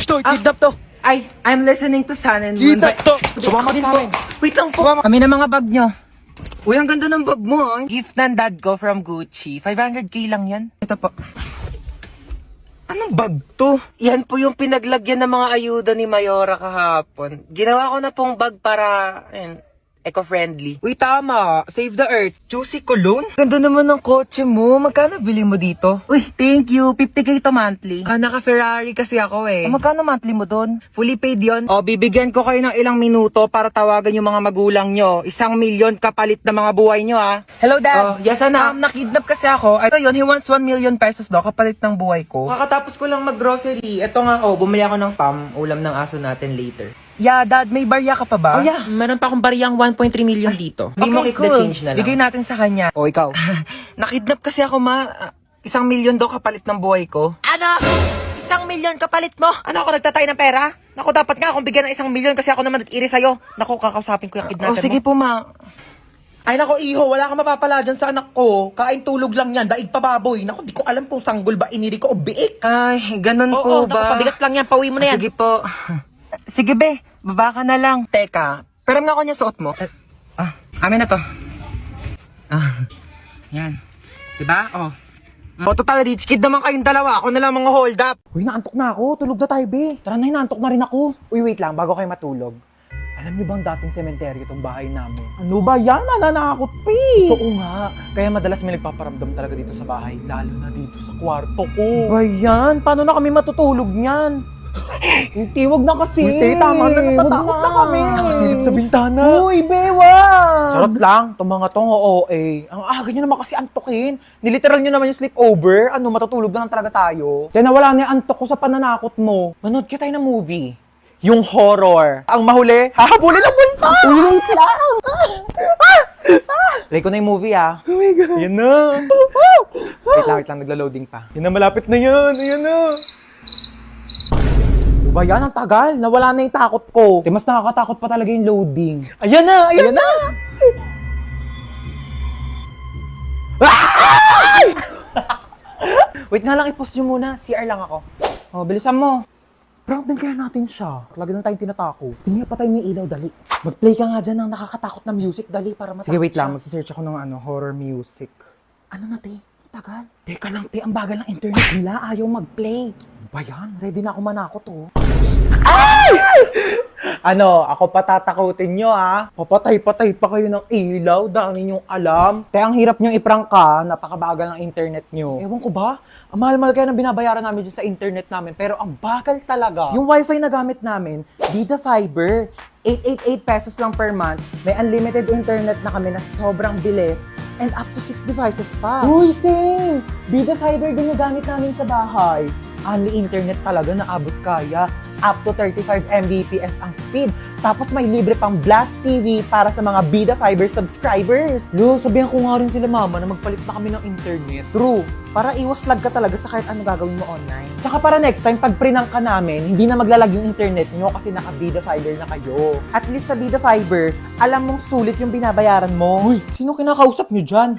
to, kidnap to. Ay, I'm listening to Sun and Moon. Kidnap to. Sumama din po. Wait lang po. Kami na mga bag nyo. Uy, ang ganda ng bag mo. Gift ng dad ko from Gucci. 500k lang yan. Ito po. Anong bag to? Yan po yung pinaglagyan ng mga ayuda ni Mayora kahapon. Ginawa ko na pong bag para, eco-friendly. Uy, tama. Save the earth. Juicy cologne? Ganda naman ng kotse mo. Magkano bili mo dito? Uy, thank you. 50k to monthly. Naka-Ferrari kasi ako eh. Magkano monthly mo doon? Fully paid yon. Bibigyan ko kayo ng ilang minuto para tawagan yung mga magulang nyo. 1,000,000 kapalit na mga buhay nyo Hello, Dad. Yes, anak. Nakidnap kasi ako. Ito yun, he wants 1,000,000 pesos daw kapalit ng buhay ko. Kakatapos ko lang mag-grocery. Ito nga, bumili ako ng spam. Ulam ng aso natin later. Yeah, Dad, may barya ka pa ba? Yeah. Meron pa akong baryang 1.3 million dito. Hindi mo keep the change na lang. Bigay natin sa kanya. Ikaw. Nakidnap kasi ako, ma. 1,000,000 daw kapalit ng buhay ko. Ano? 1,000,000 kapalit mo? Ano ako nagtatay ng pera? Naku, dapat nga akong bigyan ng 1,000,000 kasi ako naman nag-iri sa'yo. Naku, kakausapin ko yung kidnapper mo. Sige po, ma. Ay naku, iho, wala kang mapapala dyan sa anak ko. Kain tulog lang yan, daig pa baboy. Naku, di ko alam kung sanggol ba iniri ko o biik. Ay, ganun Oo, po ba? naku, pabigat lang yan, pauwi mo na yan. Sige po. Sige, be. Baba ka na lang. Teka, pero nga ako niya suot mo. Amin na to. Yan. Diba? Total rich kid naman kayong dalawa. Ako na lang mga hold up. Uy, naantok na ako. Tulog na tayo, be. Tara na, naantok na rin ako. Uy, wait lang, bago kayo matulog. Alam niyo bang dating sementeryo itong bahay namin? Ano ba yan? Nananakot, pe! Oo nga. Kaya madalas may nagpaparamdam talaga dito sa bahay. Lalo na dito sa kwarto ko. Ba yan? Paano na kami matutulog niyan? Hindi, wag na kasi. Uy, tama na. Natatakot na kami. Nakasilip sa bintana. Uy, bewa! Charot lang. Itong mga tong OA. Ang aga nyo naman kasi antokin. Niliteral nyo naman yung sleepover. Ano, matutulog na lang talaga tayo. Kaya nawala na yung antok ko sa pananakot mo. Manood ka tayo ng movie. Yung horror. Ang mahuli, hahabulin ang multo! Wait lang! Play ko na yung movie, Oh my God. Yan na. Wait lang. Nagla-loading pa. Yan na, malapit na yan. Ayan na. Ba yan, ang tagal. Nawala na yung takot ko. Mas nakakatakot pa talaga yung loading. Ayan na! Ayan na! Wait nga lang, i-pause nyo muna. CR lang ako. Bilisan mo. Prank din kaya natin siya. Lagi lang tayong tinatako. Tingnan pa tayo may ilaw, dali. Mag-play ka nga dyan ng nakakatakot na music, dali, para matakot. Sige, wait lang. Mag-search ako ng horror music. Ano na, te? Tagal. Teka lang, te. Ang bagal ng internet nila. Ayaw mag-play. Ba yan? Ready na ako manakot, Ay! Ako patatakutin nyo, Papatay-patay pa kayo ng ilaw. Dami nyong alam. Kaya ang hirap nyong iprangka. Napakabagal ng internet nyo. Ewan ko ba? Ang mahal-mahal kaya ng binabayaran namin dyan sa internet namin. Pero ang bagal talaga. Yung wifi na gamit namin, Vida Fiber. 888 pesos lang per month. May unlimited internet na kami na sobrang bilis. And up to 6 devices pa. Uy, same! Vida Fiber din yung gamit namin sa bahay. Only internet talaga na abot kaya. Up to 35 Mbps ang speed. Tapos may libre pang Blast TV para sa mga Vida Fiber subscribers. Sabihan ko nga rin sila mama na magpalit na kami ng internet. True. Para iwas lag ka talaga sa kahit ano gagawin mo online. Tsaka para next time, pag prinang ka namin, hindi na maglalag yung internet nyo kasi naka Vida Fiber na kayo. At least sa Vida Fiber, alam mong sulit yung binabayaran mo. Uy, sino kinakausap nyo dyan?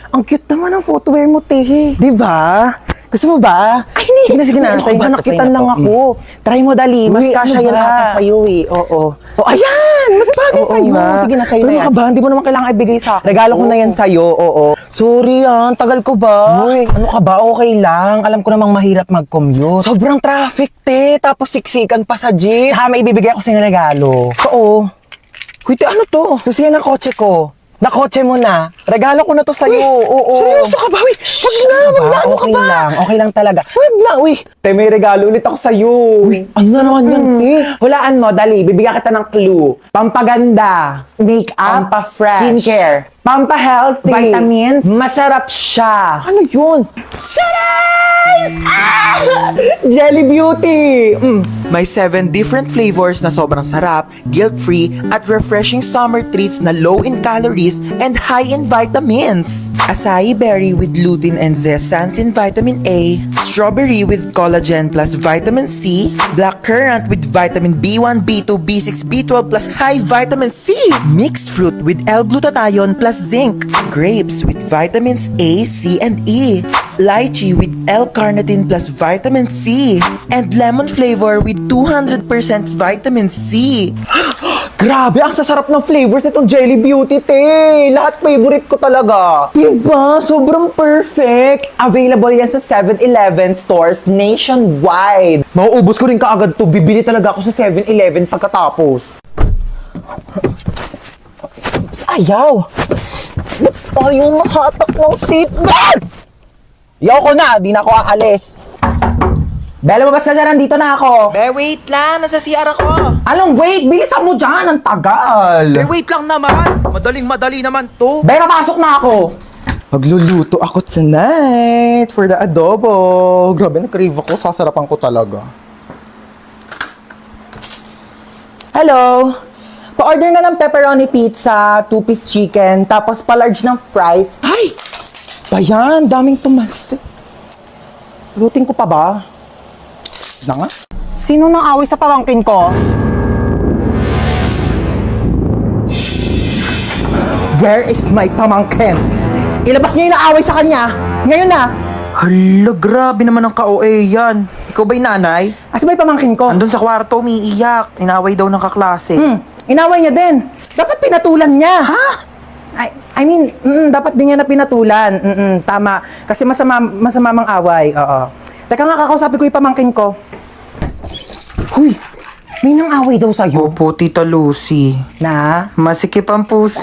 Ang cute naman ang footwear mo, Tehe. Diba? Gusto mo ba? Ay, hindi. Sige na. Sa'yo na nakitan lang ako. Try mo, dali. Mas kasya yan ata sa'yo, Oo. Ayan! Mas bagay sa'yo. Sige na, sa'yo na yan. Pero ba? Hindi mo naman kailangan ibigay sa akin. Regalo ko na yan sa'yo, Sorry, tagal ko ba? Uy, ano ka ba? Okay lang. Alam ko namang mahirap mag-commute. Sobrang traffic, te. Tapos siksikan pa sa jeep. Saka may ibibigay ako sa'yo regalo. Oo. Kuya, ano to? Susiyan ng kotse ko. Nakotse mo na. Regalo ko na to sa'yo. Seryoso ka ba? Wag na. Ano ka ba? Okay lang talaga. Wag na, Te, may regalo ulit ako sa'yo. Ano na naman yan, Hulaan mo, dali. Bibigyan kita ng clue. Pampaganda. Make-up. Pampa-fresh. Skincare. Pampa-healthy. Vitamins. Masarap siya. Ano yun? Sarap! Jelly Beauty! May 7 different flavors na sobrang sarap, guilt-free, at refreshing summer treats na low in calories and high in vitamins. Acai berry with lutein and zeaxanthin vitamin A, strawberry with collagen plus vitamin C, black currant with vitamin B1, B2, B6, B12 plus high vitamin C, mixed fruit with L-glutathione plus zinc, grapes with vitamins A, C, and E, lychee with L-carnitine plus vitamin C, and lemon flavor with 200% vitamin C. Grabe, ang sasarap ng flavors nitong Jelly Beauty, te! Lahat favorite ko talaga. Diba? Sobrang perfect! Available yan sa 7-Eleven stores nationwide. Mauubos ko rin kaagad to. Bibili talaga ako sa 7-Eleven pagkatapos. Ayaw! Ba't tayo mahatak ng seatbelt? Yaw ko na, di na ako aalis. Bella, mabas ka dyan, nandito na ako. Be, wait lang, nasa CR ako. Anong wait? Bilisan mo dyan, ang tagal. Be, wait lang naman. Madaling-madali naman to. Bella, pasok na ako. Magluluto ako tonight for the adobo. Grabe, na-crave ako. Sasarapan ko talaga. Hello? Pa-order nga ng pepperoni pizza, 2-piece chicken, tapos pa-large ng fries. Ay! Bayan, daming tumas. Luting ko pa ba? Na nga? Sino nang away sa pamangkin ko? Where is my pamangkin? Ilabas niyo yung naaway sa kanya. Ngayon na. Hala, grabe naman ang ka-OA yan. Ikaw ba'y nanay? Asa ba yung pamangkin ko? Andun sa kwarto, umiiyak. Inaway daw ng kaklase. Inaway niya din. Dapat pinatulan niya. Ha? I mean, dapat din niya na pinatulan. Tama. Kasi masama mang away. Oo. Teka nga, kakausapin ko yung pamangkin ko. Huy, may nang away daw sa'yo. Opo, Tita Lucy. Na? Masikip ang puso.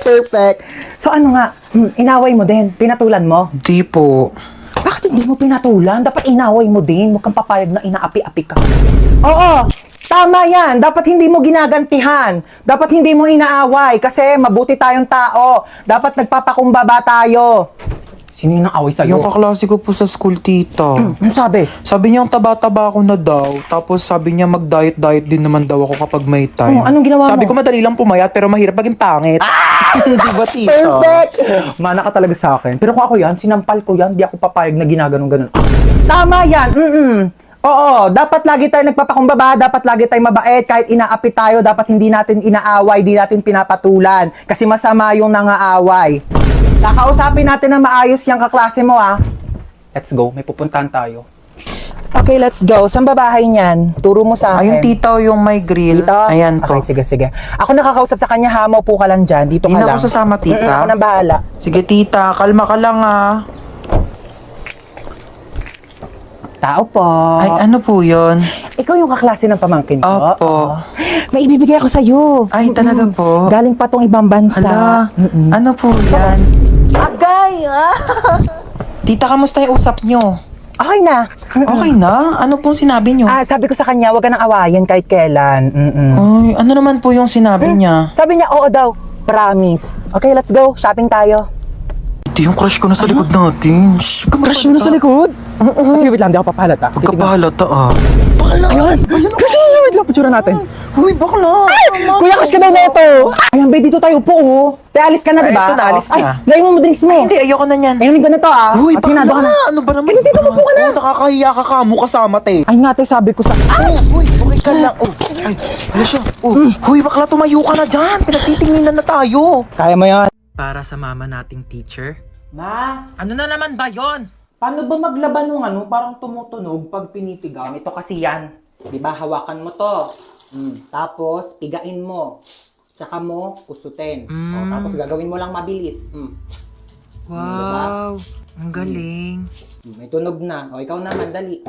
Perfect. So ano nga, inaway mo din, pinatulan mo? Di po. Bakit hindi mo pinatulan? Dapat inaway mo din, huwag kang papayag na inaapi-api ka. Oo, tama yan. Dapat hindi mo ginagantihan. Dapat hindi mo inaaway kasi mabuti tayong tao. Dapat nagpapakumbaba tayo. Sino yung away sa'yo? Yung kaklase ko po sa school, tita. Ano sabi? Sabi niya, taba-taba ako na daw. Tapos sabi niya, mag-diet-diet din naman daw ako kapag may time. Anong ginawa Sabi mo? ko, madali lang pumayat, pero mahirap maging pangit. Diba, tita? Perfect! Mana ka talaga sa akin. Pero kung ako yan, sinampal ko yan, di ako papayag na ginaganon-ganon. Tama yan! Oo, dapat lagi tayo nagpapakumbaba, dapat lagi tayo mabait, kahit inaapi tayo, dapat hindi natin inaaway, di natin pinapatulan. Kasi masama yung nangaaway. Kakausapin natin na maayos yung kaklase mo, ah. Let's go, may pupuntahan tayo. Okay, let's go. Saan ba bahay niyan? Turo mo sa akin. Ayun, tita, yung may grill. Dito? Ayan po. Okay, sige. Ako nakakausap sa kanya, hamaw po ka lang dyan. Dito ka Hindi na lang. ako sasama, tita. Ako na bahala. Sige, tita, kalma ka lang, ah. Tao po. Ay, ano po yun? Ikaw yung kaklase ng pamangkin ko? Opo. May ibibigay ako sa'yo. Ay, talaga po? Galing pa tong ibang bansa. Hala, ano po yan? Agay! Tita, kamusta yung usap nyo? Okay na. Okay na? Ano pong sinabi nyo? Sabi ko sa kanya, huwag ka nang awayan kahit kailan. Ay, ano naman po yung sinabi niya? Sabi niya, oo daw. Promise. Okay, let's go. Shopping tayo. Ito yung crush ko na sa likod natin. Shh, Crush mo na sa likod? Sige, wait lang. Di ako papahalata. Pagkapahalata, ah. Bakla! Ayun! Crush mo na! Wait lang, picture natin. Uy, bakla! Kuya, crush ka daw na ito. Ayan, babe, dito tayo po, oh. Te, alis ka na, Ay, diba? ito na, alis na. Ay, lagay mo drinks mo. Hindi, ayoko na yan. Ayun, ganito, ah. Uy, At hinado ka na. bakla! Ano ba naman? Ay, dito mo po ka na. Oh, nakakahiya ka kamo kasama, te. Ay nga, te, sabi ko sa... Uy, okay ka lang. Oh, ay, ano siya? Oh, huy, bakla, tumayo ka na dyan. Pinagtitinginan na tayo. Kaya mo yan. Para sa mama nating teacher. Ma, Ano na naman ba yon? paano ba maglaban ng parang tumutunog pag pinitigaw? Ito kasi yan. Di ba, hawakan mo to. Tapos, pigain mo. Tsaka mo, kusutin. O, tapos gagawin mo lang mabilis. Wow, ang galing. May tunog na. O, ikaw naman, dali.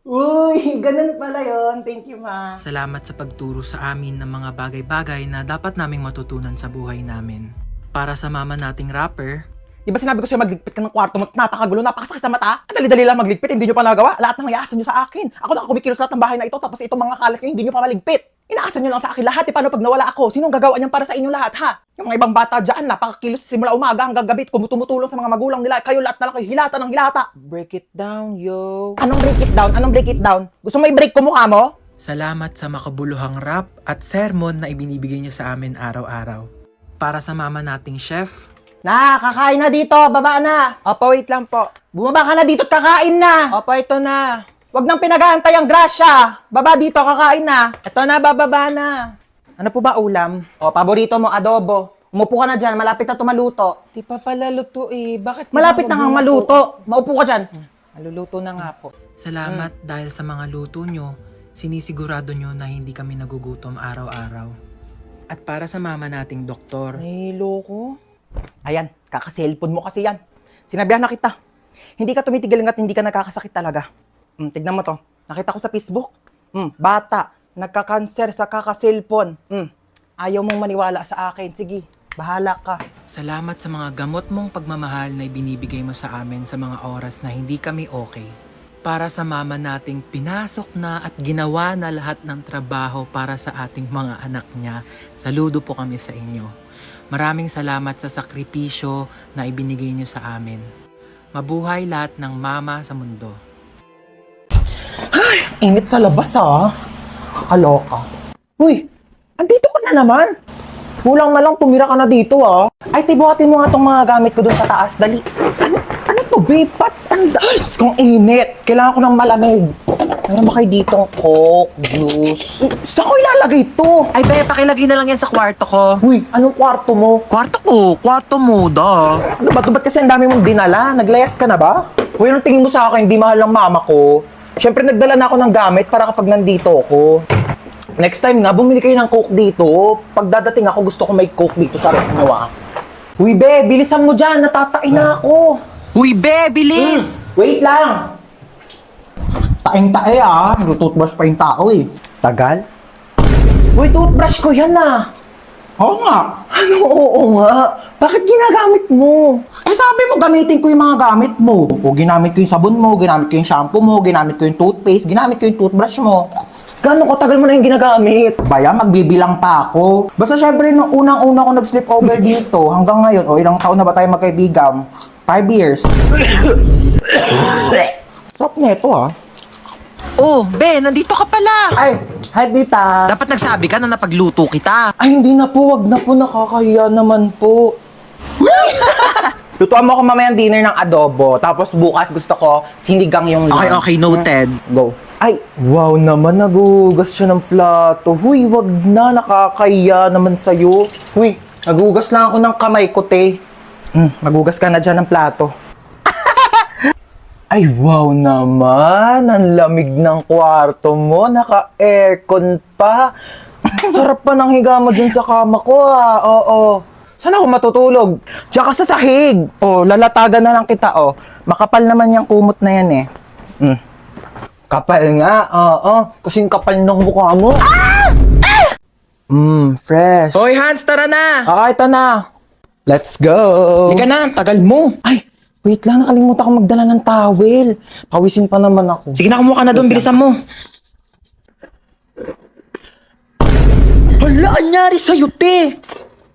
Uy, ganun pala yon. Thank you, ma. Salamat sa pagturo sa amin ng mga bagay-bagay na dapat naming matutunan sa buhay namin. Para sa mama nating rapper, Di ba sinabi ko sa'yo magligpit ka ng kwarto mo? Napakagulo, napakasakit sa mata. Ang dali-dali lang magligpit, hindi nyo pa nagawa. Lahat ng iaasan nyo sa akin. Ako na kumikilos lahat ng bahay na ito, tapos itong mga kalat nyo, hindi nyo pa maligpit. Inaasan nyo lang sa akin lahat. Paano pag nawala ako? Sinong gagawa niyan para sa inyong lahat, ha? Yung mga ibang bata dyan, napakakilos simula umaga hanggang gabi, tumutulong sa mga magulang nila. Kayo lahat na lang kayo, hilata ng hilata. Break it down, yo. Anong break it down? Anong break it down? Gusto mo i-break ko mukha mo? Salamat sa makabuluhang rap at sermon na ibinibigay niyo sa amin araw-araw. Para sa mama nating chef, Na, kakain na dito, baba na. Opo, wait lang po. Bumaba ka na dito at kakain na. Opo, ito na. Huwag nang pinag-aantay ang grasya. Baba dito, kakain na. Ito na, bababa na. Ano po ba ulam? O, paborito mo, adobo. Umupo ka na dyan, malapit na tumaluto. Di pa pala luto eh. Bakit Malapit na kang maluto. Maupo ka dyan. Maluluto na nga po. salamat dahil sa mga luto nyo, sinisigurado nyo na hindi kami nagugutom araw-araw. At para sa mama nating doktor, Nahilo ko. Ayan, kaka-cellphone mo kasi yan. Sinabihan na kita. Hindi ka tumitigil hanggat hindi ka nagkakasakit talaga. Tignan mo to. Nakita ko sa Facebook. Bata, nagka-cancer sa kaka-cellphone. Ayaw mong maniwala sa akin. Sige, bahala ka. salamat sa mga gamot mong pagmamahal na ibinibigay mo sa amin sa mga oras na hindi kami okay. Para sa mama nating pinasok na at ginawa na lahat ng trabaho para sa ating mga anak niya, saludo po kami sa inyo. Maraming salamat sa sakripisyo na ibinigay niyo sa amin. Mabuhay lahat ng mama sa mundo. Init sa labas, ha? Kaloka. Uy, andito ka na naman. Kulang na lang, tumira ka na dito, ha? Ay, tibuhatin mo nga tong mga gamit ko dun sa taas. Dali. Ano to, babe? Ay, kung init. Kailangan ko ng malamig. Meron ba kayo ditong Coke, juice? Saan ko ilalagay to? Ay, be, pakilagay na lang yan sa kwarto ko. Uy, anong kwarto mo? Kwarto mo, da. Ano ba? Ba't kasi ang dami mong dinala? Naglayas ka na ba? Uy, anong tingin mo sa akin? Hindi mahal ng mama ko. Siyempre, nagdala na ako ng gamit para kapag nandito ako. Next time nga, bumili kayo ng Coke dito. Pag dadating ako, gusto ko may Coke dito sa rep nyo, ah. Uy, be, bilisan mo dyan. Natatain na ako. Uy, be, bilis! Wait lang. Taing-tae, ah. Toothbrush pa yung tao, eh. Tagal? Uy, toothbrush ko yan, ah. Oo nga. Ano, oo nga? Bakit ginagamit mo? Eh, sabi mo, gamitin ko yung mga gamit mo. O, ginamit ko yung sabon mo, ginamit ko yung shampoo mo, ginamit ko yung toothpaste, ginamit ko yung toothbrush mo. Gano'ng katagal mo na yung ginagamit? Baya, magbibilang pa ako. Basta syempre, nung unang-una ko nag-sleep over dito, hanggang ngayon, o ilang taon na ba tayo magkaibigan? 5 years. Sarap nito, ah. Oh, be, nandito ka pala. Ay, hi, Tita. Dapat nagsabi ka na napagluto kita. Ay, hindi na po. Wag na po. Nakakahiya naman po. Lutuan mo ako mamayang dinner ng adobo. Tapos bukas gusto ko sinigang yung Okay, noted. Go. Ay, wow naman. Nagugas siya ng plato. Huy, wag na. Nakakahiya naman sa'yo. Huy, nagugas lang ako ng kamay ko, te. Magugas ka na dyan ng plato. Ay, wow naman. Ang lamig ng kwarto mo. Naka-aircon pa. Sarap pa ng higa mo dyan sa kama ko, ah. Oo. Saan ako matutulog? Diyan ka sa sahig. Oh, lalatagan na lang kita, oh. Makapal naman yung kumot na yan, eh. Kapal nga, oo. Kasing kapal ng mukha mo. Fresh. Hoy, Hans, tara na! Ah, ito na. Let's go. Hindi ka na, ang tagal mo. Ay, wait lang, nakalimutan ko magdala ng towel. Pawisin pa naman ako. Sige na, kumuha ka na doon, bilisan mo. Hala, anyari sa'yo, te?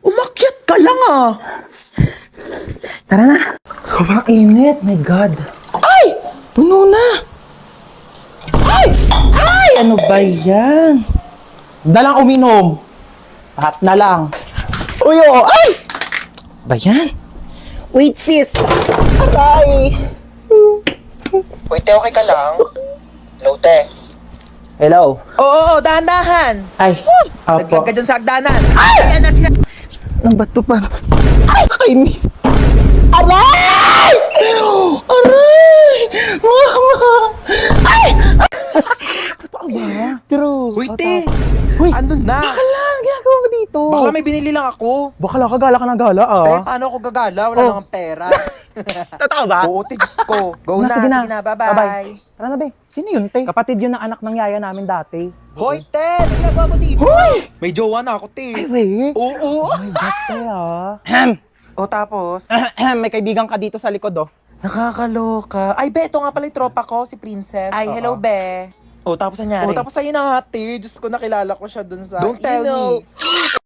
Umakyat ka lang, ah. Tara na. Sobrang init, my God. Ay! Puno na. Ay! Ay! Ano ba yan? Dalang uminom. Lahat na lang. Uy, oo. Ay! Ba yan? Wait, sis. Aray! Uy, te, okay ka lang? Hello, te. Hello. Oo, dahan-dahan. Ay, Naglag apo. ka dyan sa hagdanan. Ay! Ayan na sila. Ang bato pa. Ay, kainis. Aray! Aray! Mama! Ay! Totoo ba? True. Uy, te. Uy, Ano na? baka lang. Ginagawa mo dito. Baka may binili lang ako. Baka lang kagala ka ng gala, ah. Eh, paano ako gagala? Wala Oh. lang akong pera. Totoo ba? Oo, te, Diyos ko. Go na, sige na. sige na, bye-bye. Tara na, be. Sino yun, te? Kapatid yun ng anak ng yaya namin dati. Hoy, te! Ano ginagawa mo dito? Hoy! May jowa na ako, te. Ay, wait. Oo. Ay, ba't, te, ah? O tapos? May kaibigan ka dito sa likod, oh. Nakakaloka. Ay, be, ito nga pala yung tropa ko, si Princess. Ay, hello, be. O, tapos nangyari? O, tapos ayun na nga, ate. Diyos ko, nakilala ko siya dun sa... Don't tell me.